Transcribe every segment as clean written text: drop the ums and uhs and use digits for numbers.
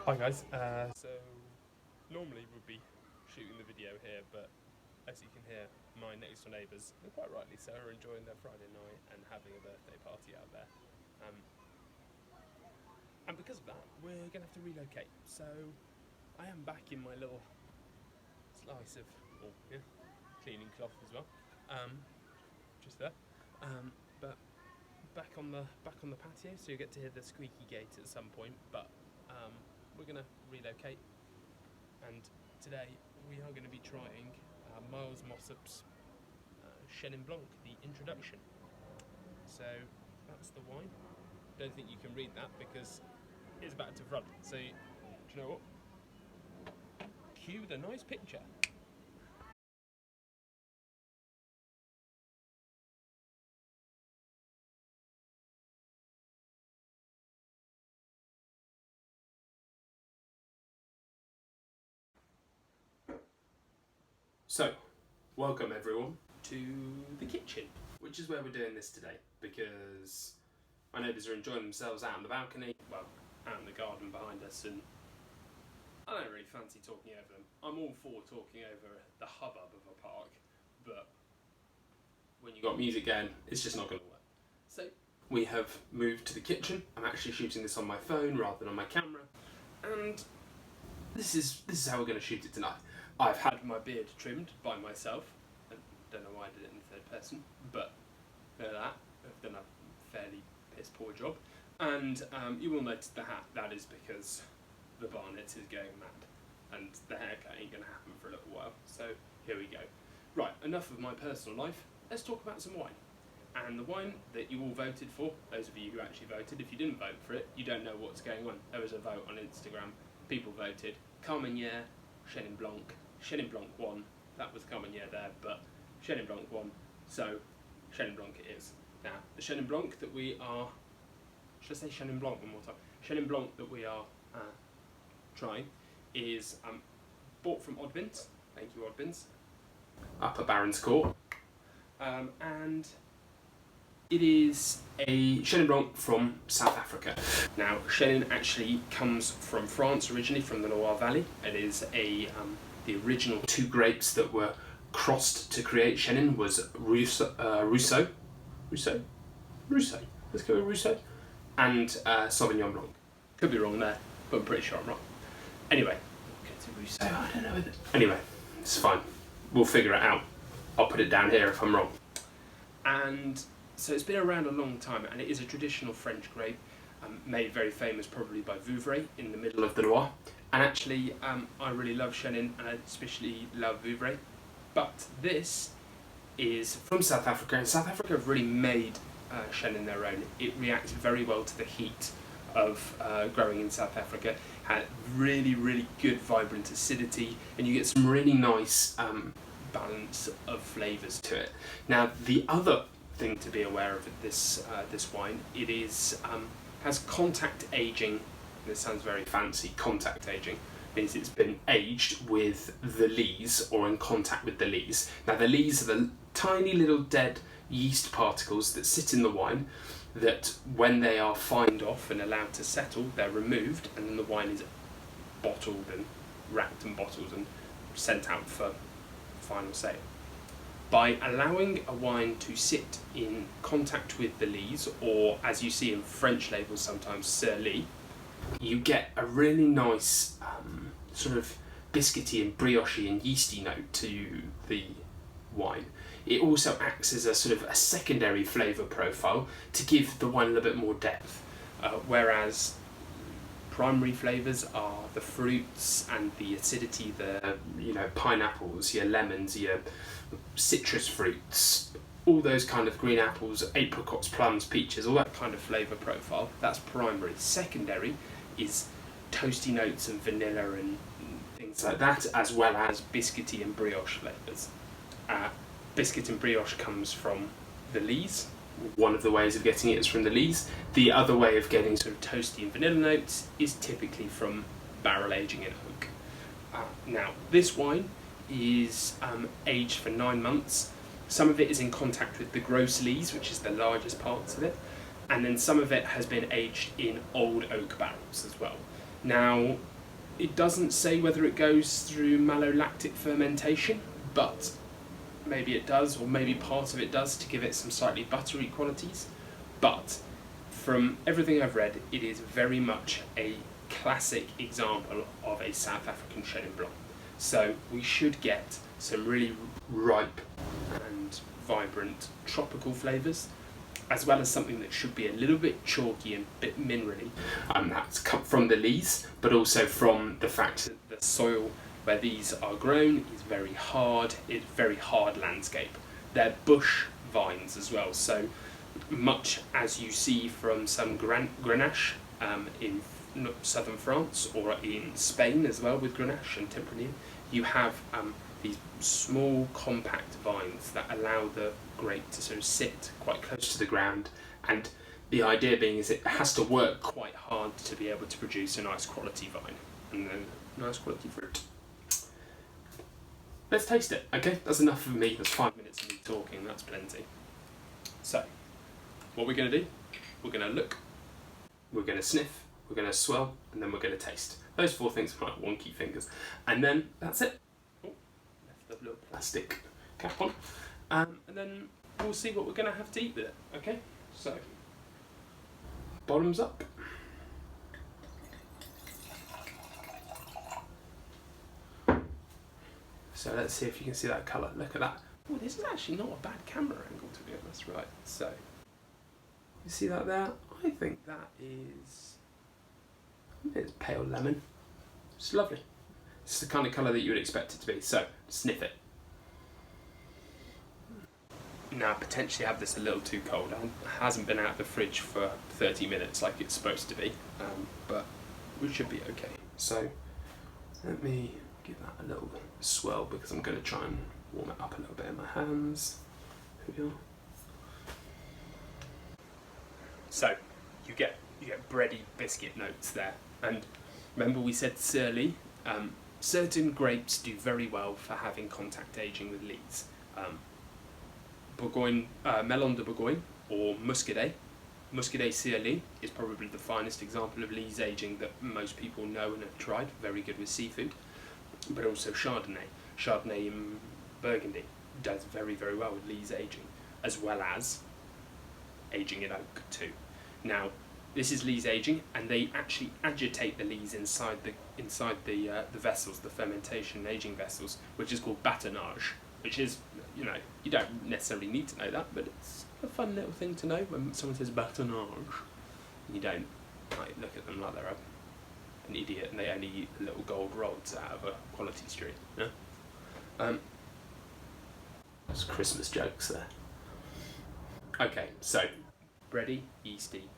Hi guys, so normally we'd be shooting the video here, but as you can hear, my next door neighbours, and quite rightly so, are enjoying their Friday night and having a birthday party out there. And because of that, we're going to have to relocate. So I am back in my little slice of cleaning cloth as well, just there. But back on the patio, so you get to hear the squeaky gate at some point. But we're going to relocate, and today we are going to be trying Miles Mossop's Chenin Blanc, the introduction. So that's the wine. Don't think you can read that because it's about to front. So do you know what? Cue the nice picture. So, welcome everyone to the kitchen, which is where we're doing this today, because my neighbours are enjoying themselves out on the balcony, well, out in the garden behind us, and I don't really fancy talking over them. I'm all for talking over the hubbub of a park, but when you've got music going, it's just not going to work. So, we have moved to the kitchen. I'm actually shooting this on my phone rather than on my camera, and this is how we're going to shoot it tonight. I've had my beard trimmed by myself. I don't know why I did it in the third person, but look at that. I've done a fairly piss poor job. And you will notice the hat. That is because the Barnet is going mad, and the haircut ain't going to happen for a little while. So here we go. Right, enough of my personal life. Let's talk about some wine. And the wine that you all voted for, those of you who actually voted, if you didn't vote for it, you don't know what's going on. There was a vote on Instagram. People voted. Carmenere, Chenin Blanc. Chenin Blanc won. That was Carmenere there, but Chenin Blanc won. So Chenin Blanc it is. Now, the Chenin Blanc that we are... Should I say Chenin Blanc one more time? Chenin Blanc that we are trying is bought from Oddbins. Thank you, Oddbins. Up at Barron's Court. And it is a Chenin Blanc from South Africa. Now, Chenin actually comes from France originally, from the Loire Valley. It is the original two grapes that were crossed to create Chenin was Rousseau. Let's go with Rousseau. And Sauvignon Blanc. Could be wrong there, but I'm pretty sure I'm wrong. Anyway, Rousseau, I don't know. Anyway, it's fine. We'll figure it out. I'll put it down here if I'm wrong. And so it's been around a long time, and it is a traditional French grape, made very famous probably by Vouvray in the middle of the Loire. And actually, I really love Chenin, and I especially love Vouvray. But this is from South Africa, and South Africa have really made Chenin their own. It reacts very well to the heat of growing in South Africa. Had really, really good, vibrant acidity, and you get some really nice balance of flavours to it. Now, the other thing to be aware of with this wine, it is has contact aging. This sounds very fancy. Contact aging means it's been aged with the lees or in contact with the lees. Now, the lees are the tiny little dead yeast particles that sit in the wine that, when they are fined off and allowed to settle, they're removed, and then the wine is bottled and wrapped and bottled and sent out for final sale. By allowing a wine to sit in contact with the lees, or as you see in French labels sometimes, sur lie, you get a really nice sort of biscuity and brioche and yeasty note to the wine. It also acts as a sort of a secondary flavour profile to give the wine a little bit more depth, whereas primary flavours are the fruits and the acidity, the pineapples, your lemons, your citrus fruits, all those kind of green apples, apricots, plums, peaches, all that kind of flavour profile. That's primary. Secondary is toasty notes and vanilla and things like that, as well as biscuity and brioche flavours. Biscuit and brioche comes from the lees. One of the ways of getting it is from the lees. The other way of getting sort of toasty and vanilla notes is typically from barrel aging in oak. Now, this wine is aged for 9 months. Some of it is in contact with the gross lees, which is the largest parts of it, and then some of it has been aged in old oak barrels as well. Now, It doesn't say whether it goes through malolactic fermentation, but maybe it does, or maybe part of it does, to give it some slightly buttery qualities. But from everything I've read, it is very much a classic example of a South African Chenin Blanc. So we should get some really ripe and vibrant tropical flavours, as well as something that should be a little bit chalky and a bit minerally. That's come from the lees, but also from the fact that the soil where these are grown is very hard. It's very hard landscape. They're bush vines as well, so much as you see from some Grenache in southern France, or in Spain as well with Grenache and Tempranillo, you have these small compact vines that allow the grape to sort of sit quite close to the ground, and the idea being is it has to work quite hard to be able to produce a nice quality vine and a nice quality fruit. Let's taste it, okay? That's enough of me. That's 5 minutes of me talking, that's plenty. So, what we're going to do, we're going to look, we're going to sniff, we're going to swell, and then we're going to taste. Those 4 things are like wonky fingers. And then that's it. Oh, left the little plastic cap on. And then we'll see what we're going to have to eat with it, okay? So, bottoms up. So let's see if you can see that colour. Look at that. Oh, this is actually not a bad camera angle, to be honest. Right, so you see that there? I think that is, it's pale lemon. It's lovely. It's the kind of colour that you would expect it to be. So sniff it. Now, potentially have this a little too cold. It hasn't been out of the fridge for 30 minutes like it's supposed to be, but we should be okay. So let me give that a little swell, because I'm going to try and warm it up a little bit in my hands. Here we are. So you get bready biscuit notes there, and remember we said surly. Certain grapes do very well for having contact aging with lees. Bourgogne, Melon de Bourgogne, or Muscadet. Muscadet Surly is probably the finest example of lees aging that most people know and have tried. Very good with seafood. But also Chardonnay. Chardonnay in Burgundy does very, very well with lees aging, as well as aging in oak too. Now, this is lees aging, and they actually agitate the lees inside the vessels, the fermentation aging vessels, which is called batonnage, which is, you know, you don't necessarily need to know that, but it's a fun little thing to know when someone says batonnage. You don't like look at them like they're an idiot and they only eat little gold rods out of a quality street. Yeah? There's Christmas jokes there. Okay, so bready, yeasty.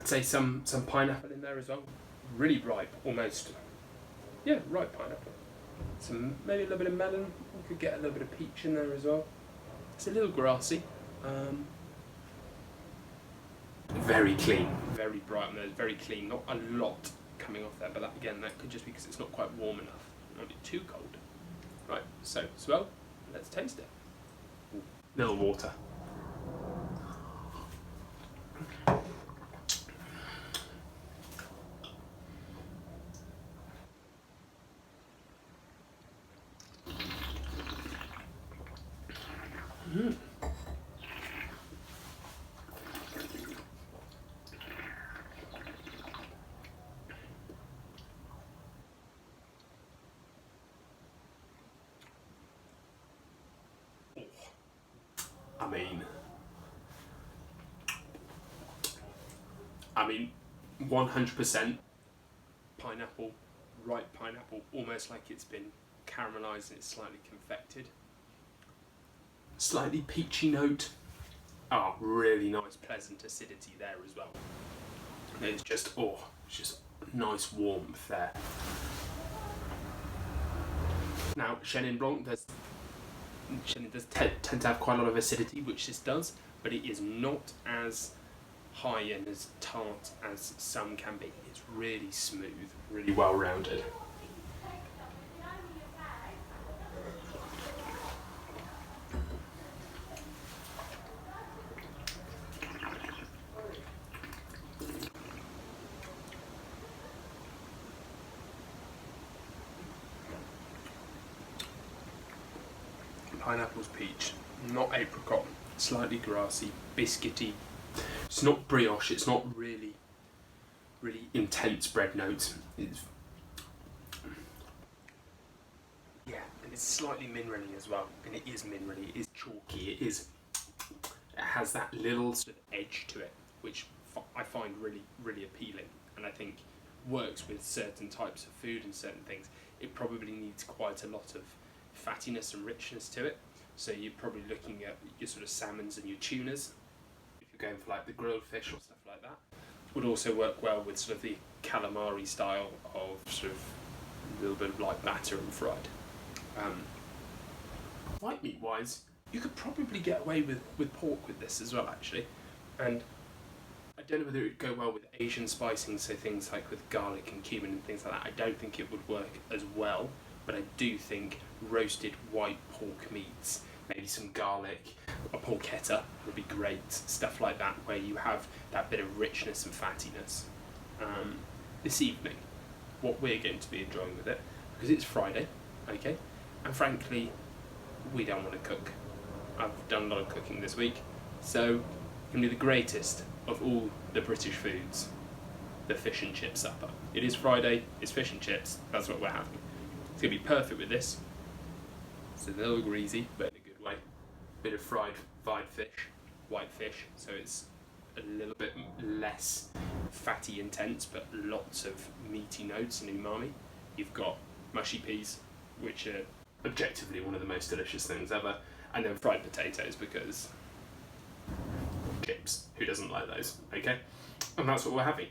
I'd say some pineapple in there as well. Really ripe, almost. Yeah, ripe pineapple. Some, maybe a little bit of melon. You could get a little bit of peach in there as well. It's a little grassy. Very clean, very bright on those, very clean. Not a lot coming off there, but that, again, that could just be because it's not quite warm enough. Not be too cold. Right, so swell. Let's taste it. Ooh, little water. Mm. I mean, 100% pineapple, ripe pineapple, almost like it's been caramelised and it's slightly confected. Slightly peachy note. Oh, really nice, pleasant acidity there as well. It's just, it's just nice warmth there. Now, Chenin Blanc does tend to have quite a lot of acidity, which this does, but it is not as high and as tart as some can be. It's really smooth, really well rounded. pineapple's peach, not apricot, slightly grassy, biscuity. It's not brioche, it's not really intense bread notes. It's, yeah, and it's slightly minerally as well, and it is minerally, it is chalky, it has that little sort of edge to it, which I find really appealing, and I think works with certain types of food and certain things. It probably needs quite a lot of fattiness and richness to it, so you're probably looking at your sort of salmons and your tunas, if you're going for like the grilled fish or stuff like that. Would also work well with sort of the calamari style of sort of a little bit of light batter and fried. White meat wise, you could probably get away with pork with this as well, actually, and I don't know whether it would go well with Asian spicing, so things like with garlic and cumin and things like that. I don't think it would work as well, but I do think roasted white pork meats, maybe some garlic, a porchetta would be great, stuff like that, where you have that bit of richness and fattiness. This evening, what we're going to be enjoying with it, because it's Friday, okay, and frankly, we don't want to cook. I've done a lot of cooking this week, so it's going to be the greatest of all the British foods, the fish and chip supper. It is Friday, it's fish and chips, that's what we're having. It's going to be perfect with this. It's a little greasy, but in a good way. Bit of fried fish, white fish, so it's a little bit less fatty intense, but lots of meaty notes and umami. You've got mushy peas, which are objectively one of the most delicious things ever, and then fried potatoes, because chips, who doesn't like those, okay? And that's what we're having.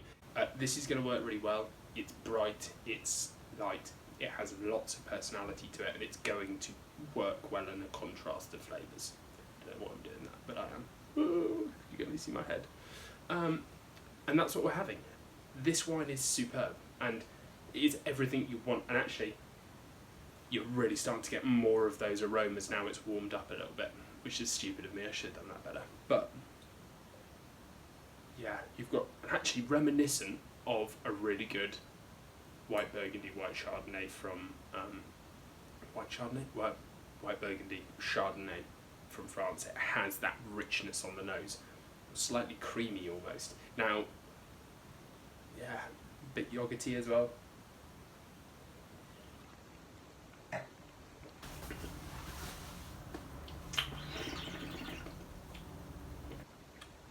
This is going to work really well. It's bright, it's light, it has lots of personality to it, and it's going to work well in a contrast of flavours. I don't know why I'm doing that, but I am. You can only see my head. And that's what we're having. This wine is superb, and it is everything you want, and actually you're really starting to get more of those aromas now it's warmed up a little bit, which is stupid of me, I should have done that better. But yeah, you've got actually reminiscent of a really good white Burgundy, white Chardonnay from white Burgundy Chardonnay from France. It has that richness on the nose, slightly creamy almost. Now, yeah, a bit yogurty as well.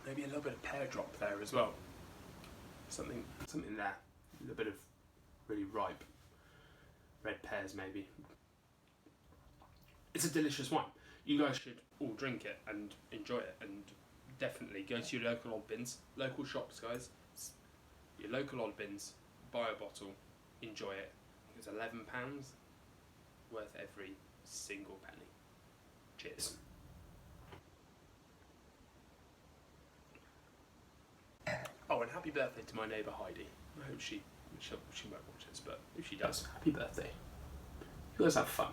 Maybe a little bit of pear drop there as well. Something there. A little bit of really ripe red pears maybe. It's a delicious wine. You guys should all drink it and enjoy it, and definitely go to your local old bins, local shops, guys. Your local old bins, buy a bottle, enjoy it. It's £11, worth every single penny. Cheers. Oh, and happy birthday to my neighbour Heidi. I hope she won't watch this, but if she does, happy birthday. You guys have fun.